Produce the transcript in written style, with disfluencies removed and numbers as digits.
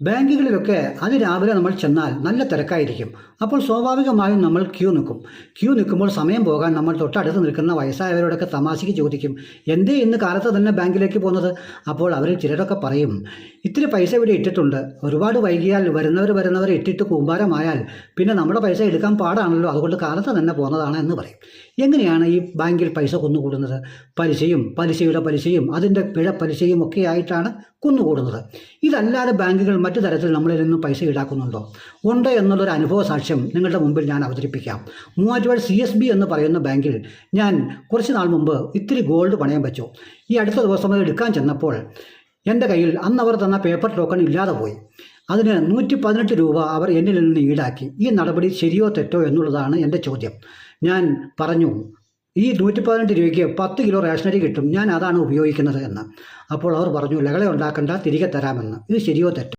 ബാങ്കുകളിലൊക്കെ അതിരാവിലെ നമ്മൾ ചെന്നാൽ നല്ല തിരക്കായിരിക്കും. അപ്പോൾ സ്വാഭാവികമായും നമ്മൾ ക്യൂ നിൽക്കുമ്പോൾ സമയം പോകാൻ നമ്മൾ തൊട്ടടുത്ത് നിൽക്കുന്ന വയസ്സായവരോടൊക്കെ തമാശയ്ക്ക് ചോദിക്കും, എന്തേ ഇന്ന് കാലത്ത് തന്നെ ബാങ്കിലേക്ക് പോകുന്നത്? അപ്പോൾ അവരിൽ ചിലരൊക്കെ പറയും, ഇത്തിരി പൈസ ഇവിടെ ഇട്ടിട്ടുണ്ട്, ഒരുപാട് വൈകിയാൽ വരുന്നവർ ഇട്ടിട്ട് കൂമ്പാരമായാൽ പിന്നെ നമ്മുടെ പൈസ എടുക്കാൻ പാടാണല്ലോ, അതുകൊണ്ട് കാലത്ത് തന്നെ പോകുന്നതാണ് എന്ന് പറയും. എങ്ങനെയാണ് ഈ ബാങ്കിൽ പൈസ കുന്നുകൂടുന്നത്? പലിശയുടെ പലിശയും അതിൻ്റെ പലിശയും ഒക്കെ ആയിട്ടാണ് കുന്നുകൂടുന്നത്. ഇതല്ലാതെ ബാങ്കുകൾ മറ്റു തരത്തിൽ നമ്മളിൽ നിന്നും പൈസ ഈടാക്കുന്നുണ്ടോ? ഉണ്ട് എന്നുള്ളൊരു അനുഭവ സാക്ഷ്യം നിങ്ങളുടെ മുമ്പിൽ ഞാൻ അവതരിപ്പിക്കാം. മൂവാറ്റുപുഴ CSB എന്ന് പറയുന്ന ബാങ്കിൽ ഞാൻ കുറച്ച് നാൾ മുമ്പ് ഇത്തിരി ഗോൾഡ് പണയം വെച്ചു. ഈ അടുത്ത ദിവസം അത് എടുക്കാൻ ചെന്നപ്പോൾ എൻ്റെ കയ്യിൽ അന്ന് അവർ തന്ന പേപ്പർ ടോക്കൺ ഇല്ലാതെ പോയി. അതിന് 118 രൂപ അവർ എന്നിൽ നിന്ന് ഈടാക്കി. ഈ നടപടി ശരിയോ തെറ്റോ എന്നുള്ളതാണ് എൻ്റെ ചോദ്യം. ഞാൻ പറഞ്ഞു, ഈ 118 രൂപയ്ക്ക് 10 കിലോ റേഷനറി കിട്ടും, ഞാൻ അതാണ് ഉപയോഗിക്കുന്നത് എന്ന്. അപ്പോൾ അവർ പറഞ്ഞു, ലഹള ഉണ്ടാക്കണ്ട, തിരികെ തരാമെന്ന്. ഇത് ശരിയോ തെറ്റോ?